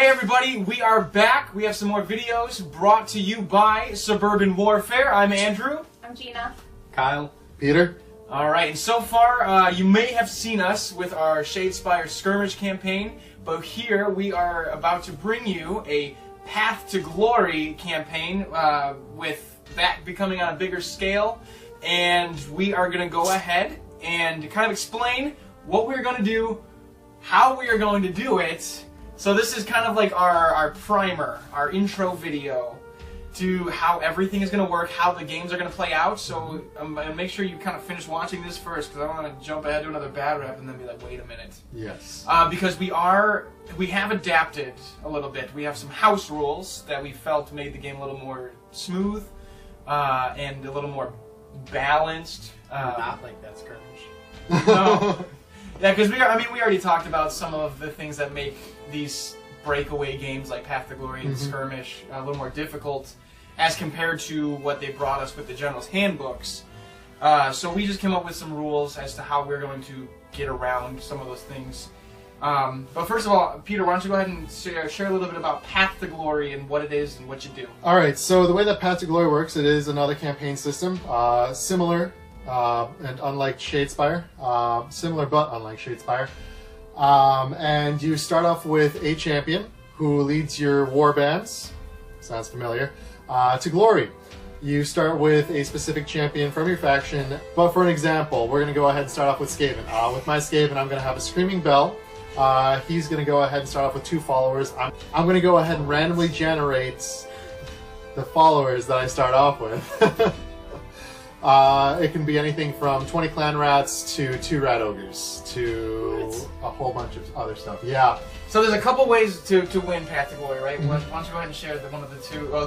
Hey everybody, we are back. We have some more videos brought to you by Suburban Warfare. I'm Andrew. I'm Gina. Kyle. Peter. Alright, and so far you may have seen us with our Shadespire skirmish campaign, but here we are about to bring you a Path to Glory campaign with that becoming on a bigger scale, and we are going to go ahead and kind of explain what we're going to do, how we are going to do it. So this is kind of like our primer, our intro video to how everything is going to work, how the games are going to play out. So make sure you kind of finish watching this first, because I don't want to jump ahead to another bad rep and then be like, wait a minute. Yes. Because we have adapted a little bit. We have some house rules that we felt made the game a little more smooth and a little more balanced. Not like that skirmish. No. Yeah, because we already talked about some of the things that make these breakaway games like Path to Glory and Skirmish a little more difficult as compared to what they brought us with the General's Handbooks. So we just came up with some rules as to how we're going to get around some of those things. But first of all, Peter, why don't you go ahead and share a little bit about Path to Glory and what it is and what you do. Alright, so the way that Path to Glory works, it is another campaign system, similar and unlike Shadespire. Similar but unlike Shadespire. And you start off with a champion who leads your warbands, sounds familiar, to glory. You start with a specific champion from your faction, but for an example, we're going to go ahead and start off with Skaven. With my Skaven, I'm going to have a Screaming Bell. He's going to go ahead and start off with 2 followers. I'm going to go ahead and randomly generate the followers that I start off with. It can be anything from 20 clan rats to 2 rat ogres to a whole bunch of other stuff. Yeah. So there's a couple ways to win Path to Glory, right? Why don't you go ahead and share one of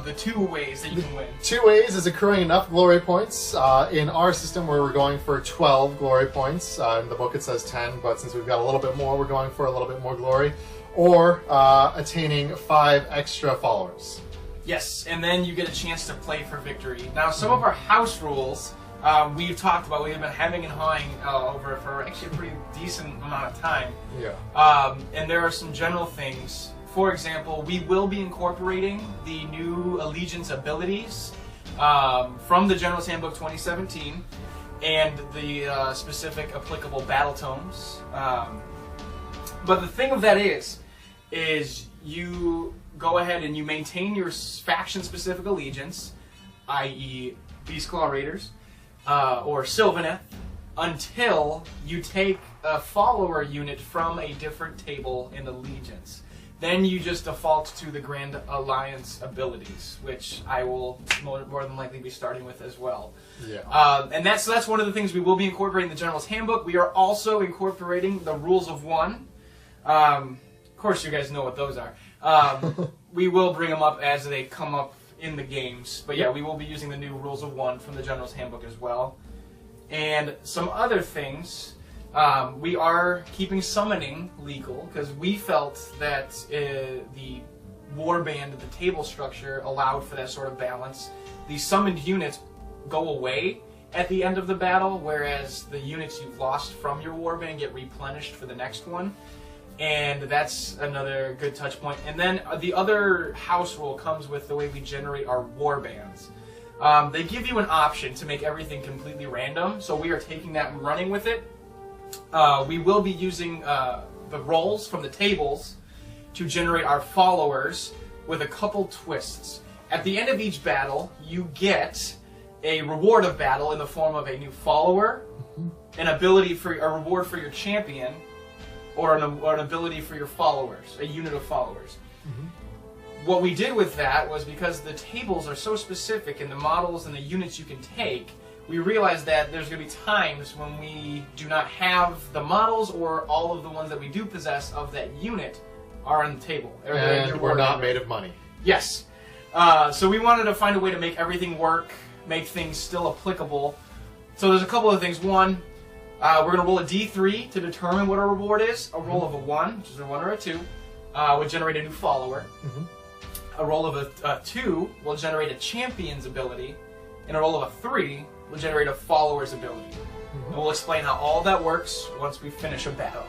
the two ways that you can win? 2 ways is accruing enough glory points. In our system, where we're going for 12 glory points. In the book it says 10, but since we've got a little bit more, we're going for a little bit more glory. Or attaining 5 extra followers. Yes, and then you get a chance to play for victory. Now, some of our house rules we've talked about, we've been having and hawing over for actually a pretty decent amount of time. Yeah. And there are some general things. For example, we will be incorporating the new Allegiance abilities from the General's Handbook 2017 and the specific applicable battle tomes. But the thing of that is you go ahead and you maintain your faction-specific allegiance, i.e. Beastclaw Raiders, or Sylvaneth, until you take a follower unit from a different table in Allegiance. Then you just default to the Grand Alliance abilities, which I will more than likely be starting with as well. Yeah. And that's one of the things we will be incorporating in the General's Handbook. We are also incorporating the Rules of One. Of course, you guys know what those are. We will bring them up as they come up in the games. But yeah, we will be using the new Rules of One from the General's Handbook as well. And some other things, we are keeping summoning legal, because we felt that the Warband, the table structure, allowed for that sort of balance. The summoned units go away at the end of the battle, whereas the units you've lost from your Warband get replenished for the next one. And that's another good touch point. And then the other house rule comes with the way we generate our warbands. They give you an option to make everything completely random, so we are taking that and running with it. We will be using the rolls from the tables to generate our followers with a couple twists. At the end of each battle, you get a reward of battle in the form of a new follower, an ability for a reward for your champion, or an ability for your followers, a unit of followers. What we did with that was, because the tables are so specific in the models and the units you can take, we realized that there's going to be times when we do not have the models, or all of the ones that we do possess of that unit are on the table. And we're not made of money. Yes. So we wanted to find a way to make everything work, make things still applicable. So there's a couple of things. One, we're going to roll a d3 to determine what our reward is. A roll of a 1, which is a 1 or a 2, would generate a new follower. A roll of a 2 will generate a champion's ability, and a roll of a 3 will generate a follower's ability. And we'll explain how all that works once we finish a battle.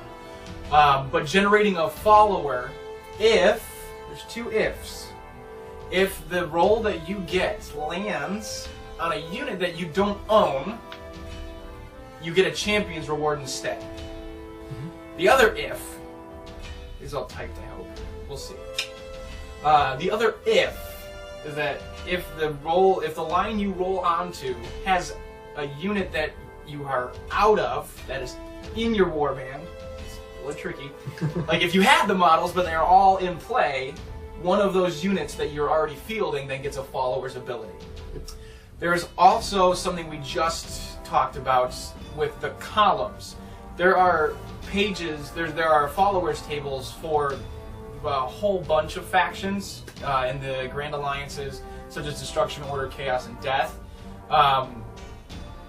But generating a follower, if There's two ifs. If the roll that you get lands on a unit that you don't own, you get a champion's reward instead. The other if is all typed, I hope. We'll see. The other if is that if the line you roll onto has a unit that you are out of, that is in your warband, it's a little tricky. Like if you had the models but they're all in play, one of those units that you're already fielding then gets a follower's ability. There's also something we just talked about with the columns. There are pages, there are followers tables for a whole bunch of factions in the Grand Alliances, such as Destruction, Order, Chaos, and Death.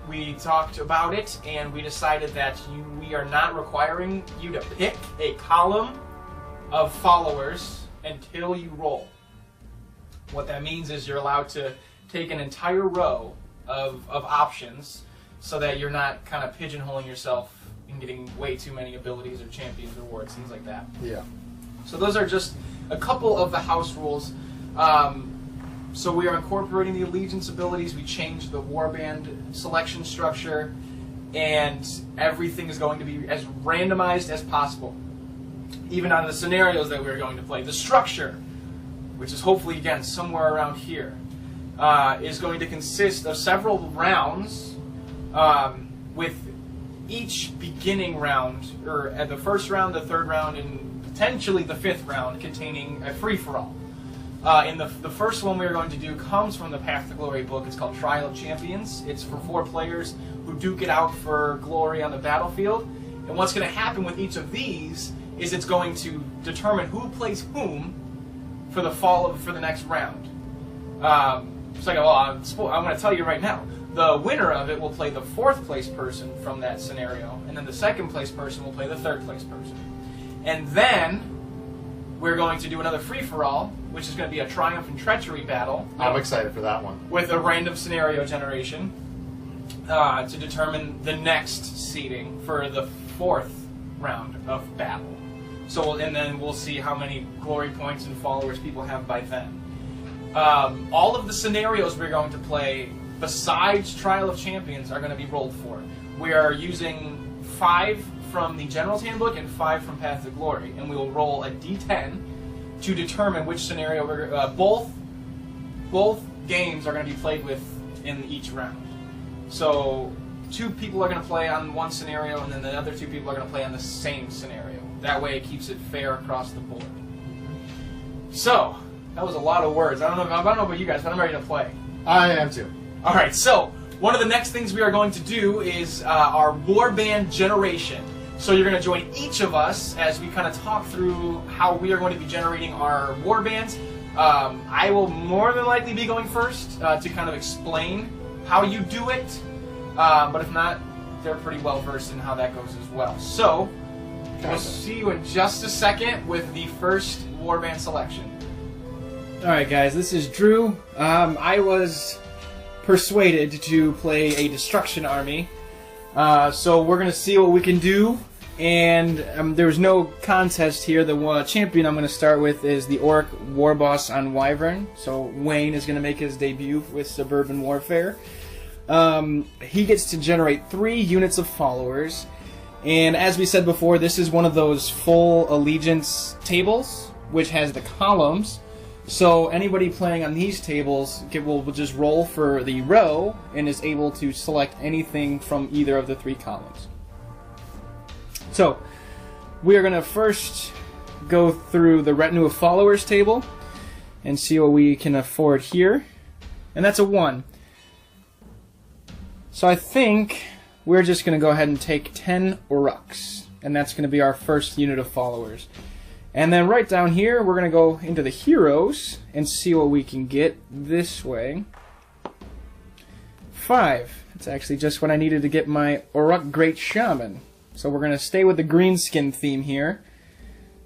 We talked about it, and we decided that we are not requiring you to pick a column of followers until you roll. What that means is you're allowed to take an entire row of options so that you're not kind of pigeonholing yourself and getting way too many abilities or champions rewards, things like that. Yeah. So those are just a couple of the house rules. So we are incorporating the allegiance abilities. We changed the warband selection structure, and everything is going to be as randomized as possible. Even on the scenarios that we're going to play. The structure, which is hopefully, again, somewhere around here, is going to consist of several rounds with each beginning round, or at the first round, the third round, and potentially the fifth round containing a free-for-all. In the first one we're going to do comes from the Path to Glory book. It's called Trial of Champions. It's for 4 players who duke it out for glory on the battlefield. And what's going to happen with each of these is it's going to determine who plays whom for the next round. So I'm going to tell you right now. The winner of it will play the 4th place person from that scenario, and then the 2nd place person will play the 3rd place person. And then we're going to do another free-for-all, which is going to be a Triumph and Treachery battle. I'm excited for that one. With a random scenario generation to determine the next seeding for the 4th round of battle. So, and then we'll see how many glory points and followers people have by then. All of the scenarios we're going to play, besides Trial of Champions, are going to be rolled for. We are using 5 from the General's Handbook and 5 from Path to Glory, and we will roll a d10 to determine which scenario we're both games are going to be played with in each round. So 2 people are going to play on one scenario, and then the other 2 people are going to play on the same scenario. That way it keeps it fair across the board. So, that was a lot of words. I don't know about you guys, but I'm ready to play. I am too. Alright, so one of the next things we are going to do is our warband generation. So you're going to join each of us as we kind of talk through how we are going to be generating our warbands. I will more than likely be going first to kind of explain how you do it. But if not, they're pretty well versed in how that goes as well. So, we'll see you in just a second with the first warband selection. Alright guys, this is Drew. I was persuaded to play a destruction army. So we're going to see what we can do. And there's no contest here. The champion I'm going to start with is the Orc Warboss on Wyvern. So Wayne is going to make his debut with Suburban Warfare. He gets to generate 3 units of followers. And as we said before, this is one of those full allegiance tables, which has the columns. So anybody playing on these tables will just roll for the row and is able to select anything from either of the 3 columns. So we are going to first go through the Retinue of Followers table and see what we can afford here. And that's a 1. So I think we're just going to go ahead and take 10 Uruks, and that's going to be our first unit of followers. And then right down here, we're going to go into the heroes and see what we can get this way. 5. That's actually just what I needed to get my Uruk Great Shaman. So we're going to stay with the greenskin theme here.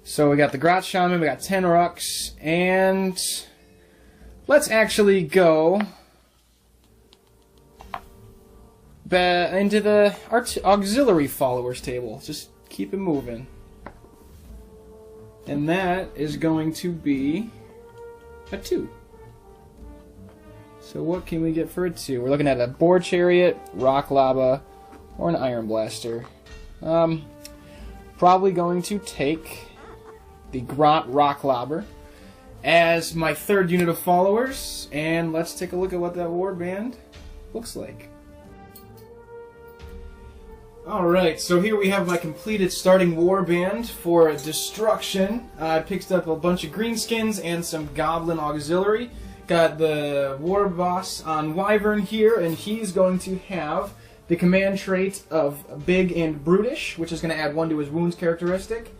So we got the Grot Shaman, we got 10 Uruks, and let's actually go into the auxiliary followers table. Just keep it moving. And that is going to be a 2. So what can we get for a 2? We're looking at a Boar Chariot, Rock Lava, or an Iron Blaster. Probably going to take the Grot Rock Lava as my 3rd unit of followers, and let's take a look at what that Warband looks like. Alright, so here we have my completed starting Warband for Destruction. I picked up a bunch of greenskins and some Goblin Auxiliary. Got the War Boss on Wyvern here, and he's going to have the command trait of Big and Brutish, which is going to add 1 to his wounds characteristic.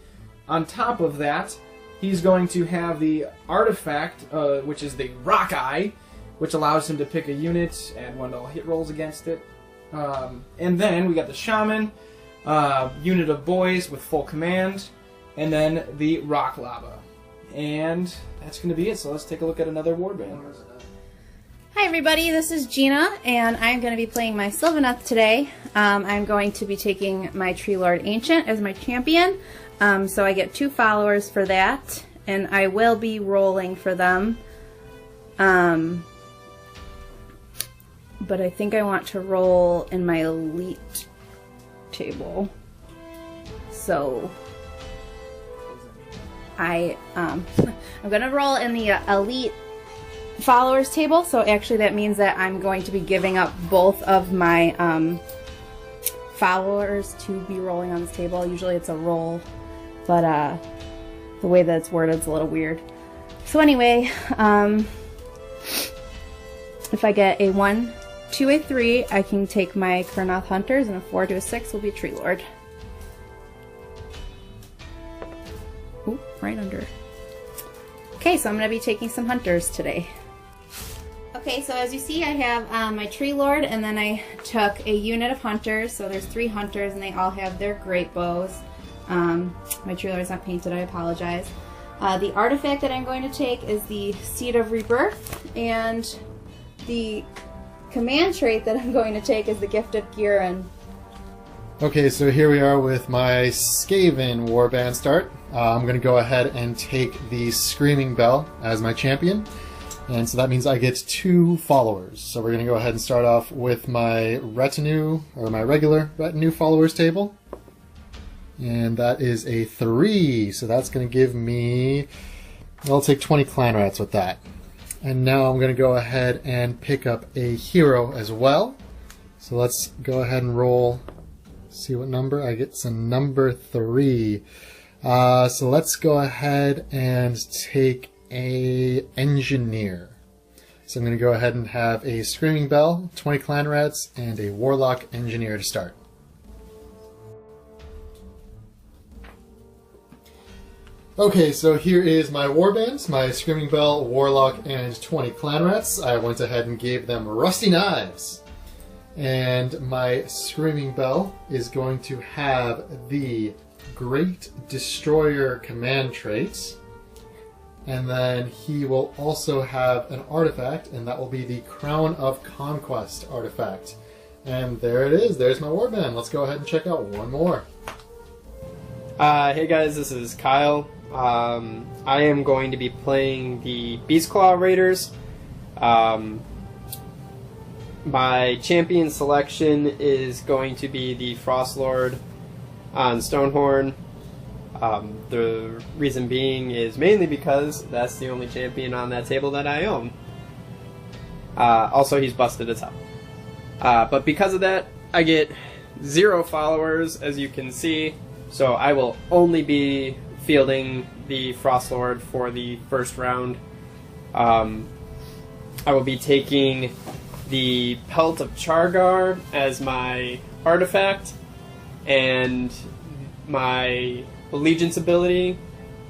On top of that, he's going to have the artifact, which is the Rock Eye, which allows him to pick a unit, add 1 to all hit rolls against it. And then we got the Shaman, unit of boys with full command, and then the Rock Lava. And that's going to be it, so let's take a look at another Warband. Hi everybody, this is Gina, and I'm going to be playing my Sylvaneth today. I'm going to be taking my Tree Lord Ancient as my champion, so I get 2 followers for that, and I will be rolling for them. But I think I want to roll in my elite table. So I'm gonna roll in the elite followers table. So actually that means that I'm going to be giving up both of my followers to be rolling on this table. Usually it's a roll, but the way that it's worded is a little weird. So anyway, if I get a 1 to a 3, I can take my Kurnoth Hunters, and a 4 to a 6 will be a Tree Lord. Ooh, right under. Okay, so I'm going to be taking some Hunters today. Okay, so as you see, I have my Tree Lord, and then I took a unit of Hunters, so there's 3 Hunters, and they all have their great bows. My Tree Lord is not painted, I apologize. The artifact that I'm going to take is the Seed of Rebirth, and the command trait that I'm going to take is the Gift of Ghirin. Okay, so here we are with my Skaven Warband start. I'm going to go ahead and take the Screaming Bell as my champion. And so that means I get 2 followers. So we're going to go ahead and start off with my retinue, or my regular retinue followers table. And that is a 3. So that's going to give me... I'll take 20 clan rats with that. And now I'm going to go ahead and pick up a hero as well. So let's go ahead and roll. See what number? I get some number 3. So let's go ahead and take a engineer. So I'm going to go ahead and have a Screaming Bell, 20 clan rats, and a Warlock engineer to start. Okay, so here is my Warband, my Screaming Bell, Warlock, and 20 clan rats. I went ahead and gave them rusty knives. And my Screaming Bell is going to have the Great Destroyer command traits. And then he will also have an artifact, and that will be the Crown of Conquest artifact. And there it is, there's my Warband. Let's go ahead and check out one more. Hey guys, this is Kyle. I am going to be playing the Beastclaw Raiders. My champion selection is going to be the Frostlord on Stonehorn. The reason being is mainly because that's the only champion on that table that I own. Also, he's busted as hell. But because of that, I get 0 followers, as you can see. So I will only be fielding the Frostlord for the first round. I will be taking the Pelt of Chargar as my artifact, and my Allegiance ability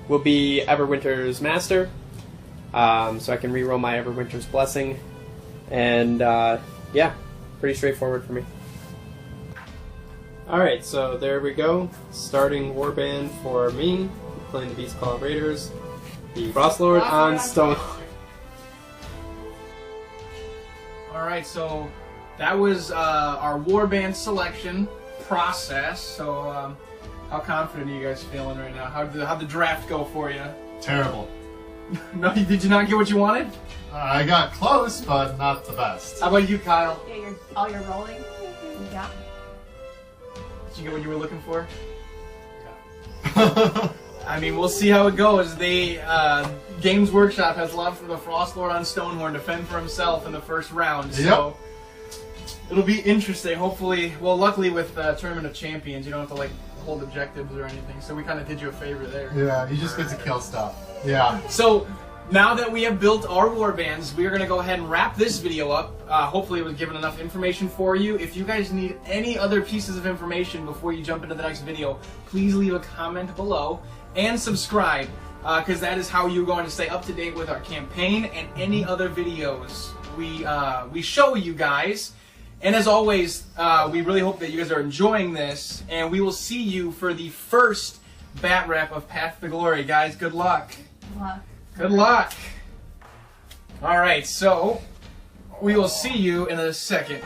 will be Everwinter's Master, so I can reroll my Everwinter's Blessing, and yeah, pretty straightforward for me. Alright, so there we go. Starting Warband for me, playing the Beastclaw Raiders, the Frostlord on Stonehorn. Alright, so that was our Warband selection process. So How confident are you guys feeling right now? How'd the draft go for you? Terrible. No, did you not get what you wanted? I got close, but not the best. How about you, Kyle? Yeah, all your rolling. Yeah. Did you get what you were looking for? I mean, we'll see how it goes. Games Workshop has left for the Frostlord on Stonehorn to fend for himself in the first round. So it'll be interesting. Hopefully, well, luckily with Tournament of Champions, you don't have to like hold objectives or anything. So we kind of did you a favor there. Yeah, you just get to kill stuff. Yeah. So now that we have built our warbands, we are going to go ahead and wrap this video up. Hopefully it was given enough information for you. If you guys need any other pieces of information before you jump into the next video, please leave a comment below and subscribe, because that is how you're going to stay up to date with our campaign and any other videos we show you guys. And as always, we really hope that you guys are enjoying this, and we will see you for the first bat wrap of Path to Glory. Guys, good luck. Good luck. Good luck. All right, so we will see you in a second.